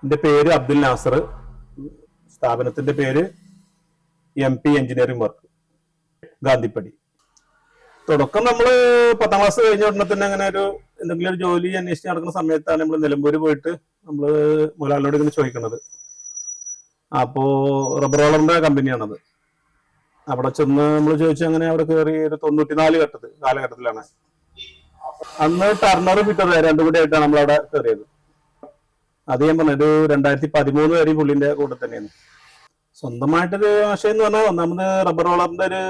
എന്റെ പേര് അബ്ദുൽ നാസർ. സ്ഥാപനത്തിന്റെ പേര് MP എഞ്ചിനീയറിംഗ് വർക്ക്, ഗാന്ധിപ്പടി. തുടക്കം നമ്മള് 10ാം ക്ലാസ് കഴിഞ്ഞ ഉടനെ തന്നെ അങ്ങനെ എന്തെങ്കിലും ഒരു ജോലി അന്വേഷിച്ച് നടക്കുന്ന സമയത്താണ് നമ്മൾ നിലമ്പൂര് പോയിട്ട് നമ്മള് മുതലാളിയോട് ഇങ്ങനെ ചോദിക്കുന്നത്. അപ്പോ റബ്ബർ റോളറിന്റെ കമ്പനിയാണത്. അവിടെ ചെന്ന് നമ്മൾ ചോദിച്ചു. അങ്ങനെ അവിടെ കയറി ഒരു 94 കാലഘട്ടത്തിലാണ്. അന്ന് ടർണർ ഫിറ്റർ രണ്ടും കൂടി ആയിട്ടാണ് നമ്മളവിടെ കയറിയത്. അത് ഞാൻ പറഞ്ഞത് 2013 വരെ പുള്ളിന്റെ കൂടെ തന്നെയാണ്. സ്വന്തമായിട്ടൊരു ആശയം എന്ന് പറഞ്ഞാൽ, ഒന്നാമത് റബ്ബർ റോളറിന്റെ ഒരു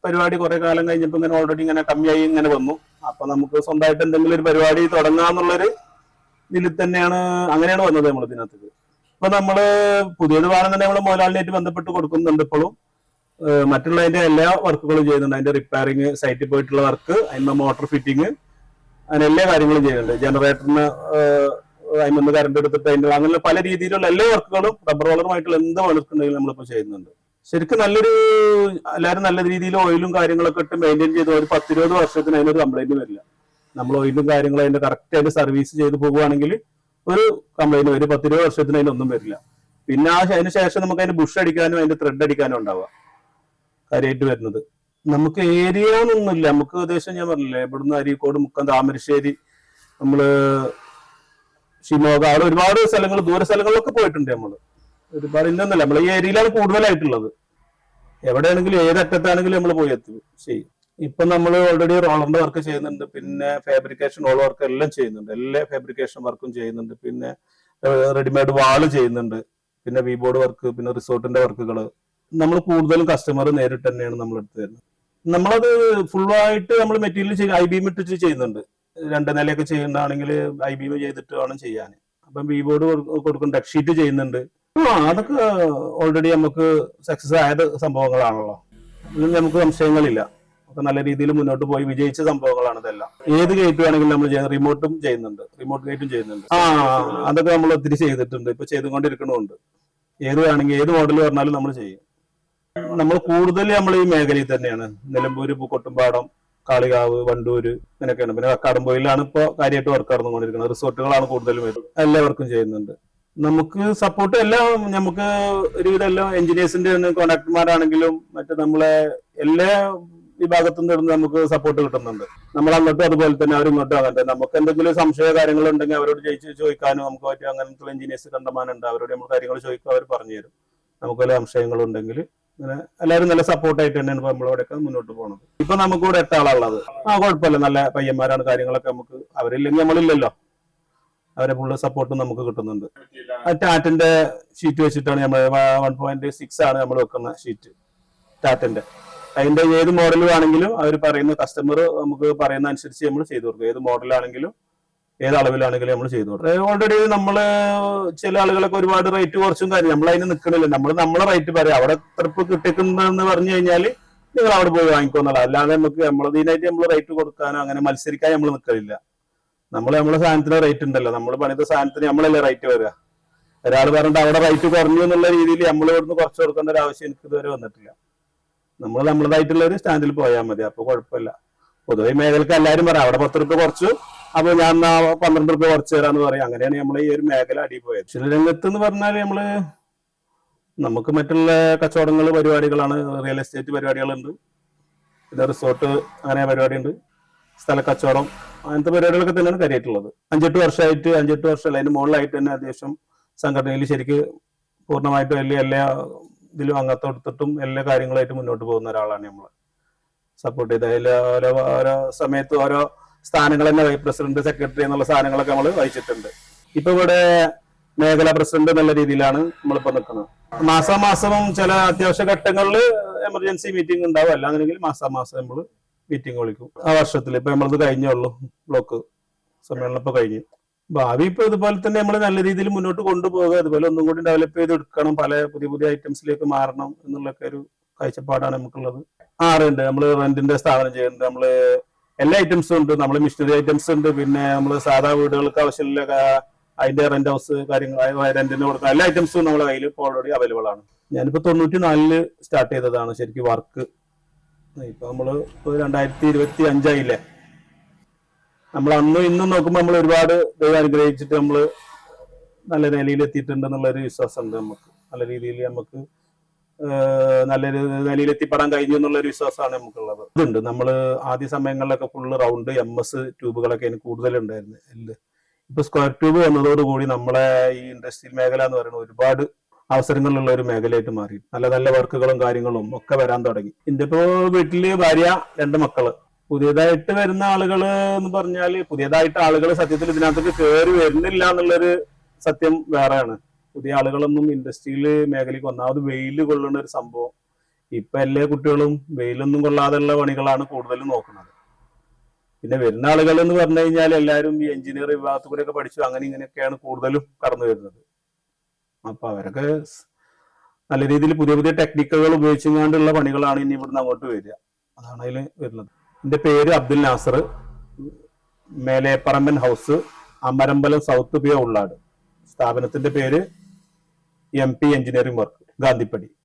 പരിപാടി കുറെ കാലം കഴിഞ്ഞപ്പോൾ ഇങ്ങനെ ഓൾറെഡി ഇങ്ങനെ കമ്മിയായി ഇങ്ങനെ വന്നു. അപ്പൊ നമുക്ക് സ്വന്തമായിട്ട് എന്തെങ്കിലും ഒരു പരിപാടി തുടങ്ങാന്നുള്ളൊരു ഇതിൽ തന്നെയാണ്, അങ്ങനെയാണ് വന്നത് നമ്മൾ ഇതിനകത്ത്. ഇപ്പൊ നമ്മള് പുതിയത് വേണം തന്നെ നമ്മള് മുതലാളിനായിട്ട് ബന്ധപ്പെട്ട് കൊടുക്കുന്നുണ്ട്. ഇപ്പോഴും മറ്റുള്ളതിന്റെ എല്ലാ വർക്കുകളും ചെയ്യുന്നുണ്ട്. അതിന്റെ റിപ്പയറിങ്, സൈറ്റിൽ പോയിട്ടുള്ള വർക്ക്, അതിന്റെ മോട്ടോർ ഫിറ്റിങ്, അങ്ങനെ എല്ലാ കാര്യങ്ങളും ചെയ്യുന്നുണ്ട്. ജനറേറ്ററിന് അതിന് കറണ്ട് എടുത്തിട്ട് അതിന്റെ അങ്ങനെ പല രീതിയിലുള്ള എല്ലാ വർക്കുകളും റബ്ബർ റോളറുമായിട്ടുള്ള എന്ത് വർക്കുണ്ടെങ്കിലും നമ്മളിപ്പോൾ ചെയ്യുന്നുണ്ട്. ശരിക്കും എല്ലാവരും നല്ല രീതിയിൽ ഓയിലും കാര്യങ്ങളൊക്കെ ഇട്ട് മെയിൻറ്റെയിൻ ചെയ്ത് ഒരു 10-20 വർഷത്തിന് അതിനൊരു കംപ്ലൈന്റ് വരില്ല. നമ്മൾ ഓയിലും കാര്യങ്ങളും അതിന്റെ കറക്റ്റ് ആയിട്ട് സർവീസ് ചെയ്ത് പോകുകയാണെങ്കിൽ ഒരു കംപ്ലൈന്റ് വരും. 10-20 വർഷത്തിന് അതിനൊന്നും വരില്ല. പിന്നെ അതിന് ശേഷം നമുക്ക് അതിന് ബുഷ് അടിക്കാനും അതിന്റെ ത്രെഡ് അടിക്കാനും ഉണ്ടാവുക കാര്യമായിട്ട് വരുന്നത്. നമുക്ക് ഏരിയ ഒന്നുമില്ല. നമുക്ക് ഏകദേശം ഞാൻ പറഞ്ഞില്ലേ, ഇവിടുന്ന് അരീക്കോട്, മുക്കം, താമരശ്ശേരി, നമ്മള് ഷിമോഗ, അവിടെ ഒരുപാട് സ്ഥലങ്ങൾ, ദൂര സ്ഥലങ്ങളിലൊക്കെ പോയിട്ടുണ്ട്. നമ്മള് ഒരുപാട് ഇന്നൊന്നല്ല, നമ്മൾ ഈ ഏരിയയിലാണ് കൂടുതലായിട്ടുള്ളത്. എവിടെയാണെങ്കിലും ഏത് അറ്റത്താണെങ്കിലും നമ്മൾ പോയി എത്തും ചെയ്യും. ഇപ്പൊ നമ്മൾ ഓൾറെഡി റോളറിന്റെ വർക്ക് ചെയ്യുന്നുണ്ട്. പിന്നെ ഫാബ്രിക്കേഷൻ റോൾ വർക്ക് എല്ലാം ചെയ്യുന്നുണ്ട്. എല്ലാ ഫാബ്രിക്കേഷൻ വർക്കും ചെയ്യുന്നുണ്ട്. പിന്നെ റെഡിമെയ്ഡ് വാള് ചെയ്യുന്നുണ്ട്. പിന്നെ വീബോർഡ് വർക്ക്, പിന്നെ റിസോർട്ടിന്റെ വർക്കുകൾ. നമ്മൾ കൂടുതലും കസ്റ്റമർ നേരിട്ട് തന്നെയാണ് നമ്മൾ എടുത്തു തരുന്നത്. നമ്മളത് ഫുള്ളായിട്ട് നമ്മൾ മെറ്റീരിയൽ IBM ഇട്ടിട്ട് ചെയ്യുന്നുണ്ട്. 2 നിലയൊക്കെ ചെയ്യുന്നതാണെങ്കിൽ IBM ചെയ്തിട്ട് വേണം ചെയ്യാൻ. അപ്പം വീബോർഡ് കൊടുക്കും, ഡെക്ക് ഷീറ്റ് ചെയ്യുന്നുണ്ട്. അതൊക്കെ ഓൾറെഡി നമുക്ക് സക്സസ് ആയ സംഭവങ്ങളാണല്ലോ. ഇതിൽ നമുക്ക് സംശയങ്ങളില്ല. ഒക്കെ നല്ല രീതിയിൽ മുന്നോട്ട് പോയി വിജയിച്ച സംഭവങ്ങളാണ് ഇതെല്ലാം. ഏത് ഗേറ്റ് വേണമെങ്കിലും നമ്മൾ ചെയ്യുന്നത്. റിമോട്ടും ചെയ്യുന്നുണ്ട്, റിമോട്ട് ഗേറ്റും ചെയ്യുന്നുണ്ട്. അതൊക്കെ നമ്മൾ ഒത്തിരി ചെയ്തിട്ടുണ്ട്, ഇപ്പൊ ചെയ്തുകൊണ്ടിരിക്കണമുണ്ട്. ഏത് വേണമെങ്കിൽ ഏത് മോഡൽ പറഞ്ഞാലും നമ്മൾ ചെയ്യും. നമ്മൾ കൂടുതൽ നമ്മൾ ഈ മേഖലയിൽ തന്നെയാണ്. നിലമ്പൂര്, പൂക്കോട്ടുംപാടം, കാളികാവ്, വണ്ടൂര്, ഇങ്ങനെയൊക്കെയാണ്. പിന്നെ കടമ്പോയിലാണ് ഇപ്പോൾ കാര്യമായിട്ട് വർക്ക് നടന്നുകൊണ്ടിരിക്കുന്നത്. റിസോർട്ടുകളാണ് കൂടുതലും വരുന്നത്. എല്ലാവർക്കും ചെയ്യുന്നുണ്ട്. നമുക്ക് സപ്പോർട്ട് എല്ലാം, നമുക്ക് ഒരുവിധം എല്ലാം എഞ്ചിനീയേഴ്സിന്റെ കോൺട്രാക്ടർമാരാണെങ്കിലും മറ്റേ നമ്മളെ എല്ലാ വിഭാഗത്തു നിന്നും നമുക്ക് സപ്പോർട്ട് കിട്ടുന്നുണ്ട്. നമ്മൾ അങ്ങോട്ടും അതുപോലെ തന്നെ അവരിങ്ങോട്ടും അങ്ങനെ. നമുക്ക് എന്തെങ്കിലും സംശയ കാര്യങ്ങളുണ്ടെങ്കിൽ അവരോട് ചോദിക്കാനും നമുക്ക് പറ്റും. അങ്ങനത്തെ എഞ്ചിനീയേഴ്സ് കണ്ടമാനുണ്ട്. അവരോട് നമ്മൾ കാര്യങ്ങൾ ചോദിക്കുക, അവർ പറഞ്ഞു തരും. നമുക്ക് വല്ല സംശയങ്ങളുണ്ടെങ്കിൽ അങ്ങനെ എല്ലാവരും നല്ല സപ്പോർട്ടായിട്ട് തന്നെയാണ് നമ്മളോടൊക്കെ മുന്നോട്ട് പോകുന്നത്. ഇപ്പൊ നമുക്ക് കൂടെ 8 ആളുള്ളത്. കുഴപ്പമില്ല, നല്ല പയ്യന്മാരാണ്. കാര്യങ്ങളൊക്കെ നമുക്ക് അവരില്ലെങ്കിൽ നമ്മളില്ലല്ലോ, അവരെ ഫുള്ള് സപ്പോർട്ടും നമുക്ക് കിട്ടുന്നുണ്ട്. ടാറ്റന്റെ ഷീറ്റ് വെച്ചിട്ടാണ് നമ്മൾ 1.6 ആണ് നമ്മൾ വെക്കുന്ന ഷീറ്റ് ടാറ്റന്റെ. അതിന്റെ ഏത് മോഡൽ ആണെങ്കിലും അവർ പറയുന്ന കസ്റ്റമർ നമുക്ക് പറയുന്ന അനുസരിച്ച് നമ്മൾ ചെയ്തു കൊടുക്കും. ഏത് മോഡലാണെങ്കിലും ഏത് അളവിലാണെങ്കിലും നമ്മൾ ചെയ്തു കൊടുക്കും. ഓൾറെഡി നമ്മള് ചില ആളുകളൊക്കെ ഒരുപാട് റേറ്റ് കുറച്ചും കാര്യം നമ്മൾ അതിന് നിൽക്കണില്ല. നമ്മളെ റേറ്റ് പറയാം. അവിടെ എത്ര കിട്ടുന്നതെന്ന് പറഞ്ഞു കഴിഞ്ഞാൽ നിങ്ങൾ അവിടെ പോയി വാങ്ങിക്കോന്നുള്ള. അല്ലാതെ നമുക്ക് നമ്മളതിനായിട്ട് നമ്മൾ റേറ്റ് കൊടുക്കാനോ അങ്ങനെ മത്സരിക്കാൻ നമ്മൾ നിൽക്കലില്ല. നമ്മളെ സാധനത്തിന് റേറ്റ് ഉണ്ടല്ലോ. നമ്മൾ പണിത സാധനത്തിന് നമ്മളല്ലേ റേറ്റ് വരിക. ഒരാൾ പറഞ്ഞിട്ട് അവിടെ റേറ്റ് കുറഞ്ഞു എന്നുള്ള രീതിയിൽ നമ്മൾ ഇവിടുന്ന് കുറച്ച് കൊടുക്കേണ്ട ഒരു ആവശ്യം എനിക്ക് ഇതുവരെ വന്നിട്ടില്ല. നമ്മൾ നമ്മളതായിട്ടുള്ള ഒരു സ്റ്റാൻഡിൽ പോയാൽ മതി. അപ്പൊ കുഴപ്പമില്ല. പൊതുവെ മേഖലക്ക് എല്ലാവരും പറയാം അവിടെ 10 രൂപ കുറച്ചു, അപ്പൊ ഞാൻ 12 രൂപ കുറച്ച് തരാന്ന് പറയും. അങ്ങനെയാണ് നമ്മൾ ഈ ഒരു മേഖല അടിപോയത്. കൃഷി രംഗത്ത് എന്ന് പറഞ്ഞാൽ നമുക്ക് മറ്റുള്ള കച്ചവടങ്ങൾ, പരിപാടികളാണ്. റിയൽ എസ്റ്റേറ്റ് പരിപാടികളുണ്ട്, പിന്നെ റിസോർട്ട് അങ്ങനെ പരിപാടിയുണ്ട്, സ്ഥല കച്ചവടം, അങ്ങനത്തെ പരിപാടികളൊക്കെ തന്നെയാണ് കാര്യമായിട്ടുള്ളത്. 5-8 വർഷമല്ല അതിന് മുകളിലായിട്ട് തന്നെ അത്യാവശ്യം സംഘടനയിൽ ശരിക്ക് പൂർണ്ണമായിട്ടും എല്ലാ ഇതിലും അംഗത്വം എടുത്തിട്ടും എല്ലാ കാര്യങ്ങളായിട്ട് മുന്നോട്ട് പോകുന്ന ഒരാളാണ് നമ്മൾ. സപ്പോർട്ട് ചെയ്ത് ഓരോ സമയത്ത് ഓരോ സ്ഥാനങ്ങൾ തന്നെ പ്രസിഡന്റ്, സെക്രട്ടറി എന്നുള്ള സ്ഥാനങ്ങളൊക്കെ നമ്മൾ വഹിച്ചിട്ടുണ്ട്. ഇപ്പൊ ഇവിടെ മേഖലാ പ്രസിഡന്റ് എന്നുള്ള രീതിയിലാണ് നമ്മളിപ്പോ നിൽക്കുന്നത്. മാസാമാസം ചില അത്യാവശ്യ ഘട്ടങ്ങളിൽ എമർജൻസി മീറ്റിംഗ് ഉണ്ടാവും. അല്ലാന്നുണ്ടെങ്കിൽ മാസാമാസം നമ്മൾ മീറ്റിംഗ് വിളിക്കും. ആ വർഷത്തിൽ ഇപ്പൊ നമ്മളത് കഴിഞ്ഞുള്ളൂ. ബ്ലോക്ക് സമ്മേളനം ഇപ്പൊ കഴിഞ്ഞു. ഭാവി ഇപ്പൊ ഇതുപോലെ തന്നെ നമ്മൾ നല്ല രീതിയിൽ മുന്നോട്ട് കൊണ്ടുപോകുക. അതുപോലെ ഒന്നും കൂടി ഡെവലപ്പ് ചെയ്തെടുക്കണം. പല പുതിയ ഐറ്റംസിലേക്ക് മാറണം എന്നുള്ളൊക്കെ ഒരു കാഴ്ചപ്പാടാണ് നമുക്കുള്ളത്. ഉണ്ട്. നമ്മൾ റെന്റിന്റെ സ്ഥാപനം ചെയ്യുന്നുണ്ട്. നമ്മള് എല്ലാ ഐറ്റംസും ഉണ്ട്. നമ്മൾ മിഷനറി ഐറ്റംസ് ഉണ്ട്. പിന്നെ നമ്മൾ സാധാ വീടുകൾക്ക് ആവശ്യമുള്ള അതിന്റെ റെന്റ് ഹൗസ് കാര്യങ്ങൾ, റെന്റിന് കൊടുക്കുന്ന എല്ലാ ഐറ്റംസും നമ്മുടെ കയ്യിൽ ഇപ്പോൾ ഓൾറെഡി അവൈലബിൾ ആണ്. ഞാനിപ്പോ 94 സ്റ്റാർട്ട് ചെയ്തതാണ് ശരിക്കും വർക്ക്. ഇപ്പൊ നമ്മള് 2025 ആയില്ലേ. നമ്മൾ അന്നും ഇന്നും നോക്കുമ്പോൾ നമ്മൾ ഒരുപാട് ദൈവം അനുഗ്രഹിച്ചിട്ട് നമ്മള് നല്ല നിലയിൽ എത്തിയിട്ടുണ്ട് എന്നുള്ളൊരു വിശ്വാസമുണ്ട് നമുക്ക്. നല്ല രീതിയിൽ നമുക്ക് നല്ലൊരു നിലയിൽ എത്തിപ്പെടാൻ കഴിഞ്ഞു എന്നുള്ളൊരു വിശ്വാസമാണ് നമുക്കുള്ളത്. ഇതുണ്ട് നമ്മൾ ആദ്യ സമയങ്ങളിലൊക്കെ ഫുള്ള് റൗണ്ട് MS ട്യൂബുകളൊക്കെ കൂടുതൽ ഉണ്ടായിരുന്നു. ഇപ്പൊ സ്ക്വയർ ട്യൂബ് വന്നതോടുകൂടി നമ്മളെ ഈ ഇൻഡസ്ട്രിയൽ മേഖല എന്ന് പറയുന്നത് ഒരുപാട് അവസരങ്ങളുള്ള ഒരു മേഖലയായിട്ട് മാറി. നല്ല നല്ല വർക്കുകളും കാര്യങ്ങളും ഒക്കെ വരാൻ തുടങ്ങി. എന്റെ ഇപ്പോ വീട്ടില് ഭാര്യ 2 മക്കള്. പുതിയതായിട്ട് വരുന്ന ആളുകൾ എന്ന് പറഞ്ഞാല് പുതിയതായിട്ട് ആളുകൾ സത്യത്തിൽ ഇതിനകത്തേക്ക് കയറി വരുന്നില്ല എന്നുള്ളൊരു സത്യം വേറെയാണ്. പുതിയ ആളുകളൊന്നും ഇൻഡസ്ട്രിയൽ മേഖലയ്ക്ക് ഒന്നാമത് വെയിൽ കൊള്ളുന്ന ഒരു സംഭവം. ഇപ്പൊ എല്ലാ കുട്ടികളും വെയിലൊന്നും കൊള്ളാതെയുള്ള പണികളാണ് കൂടുതലും നോക്കുന്നത്. പിന്നെ വരുന്ന ആളുകൾ എന്ന് പറഞ്ഞു കഴിഞ്ഞാൽ എല്ലാവരും ഈ എഞ്ചിനീയർ വിഭാഗത്തിൽ കൂടെ ഒക്കെ പഠിച്ചു അങ്ങനെ ഇങ്ങനെയൊക്കെയാണ് കൂടുതലും കടന്നു വരുന്നത്. അപ്പൊ അവരൊക്കെ നല്ല രീതിയിൽ പുതിയ പുതിയ ടെക്നിക്കുകൾ ഉപയോഗിച്ചുകൊണ്ടുള്ള പണികളാണ് ഇനി ഇവിടുന്ന് അങ്ങോട്ട് വരിക. അതാണ് അതിൽ വരുന്നത്. എന്റെ പേര് Abdul Nasar, Meleparamban house, Amarambalam south P ഉള്ളാട്. സ്ഥാപനത്തിന്റെ പേര് MP എഞ്ചിനീയറിംഗ് വർക്ക്, ഗാന്ധിപ്പടി.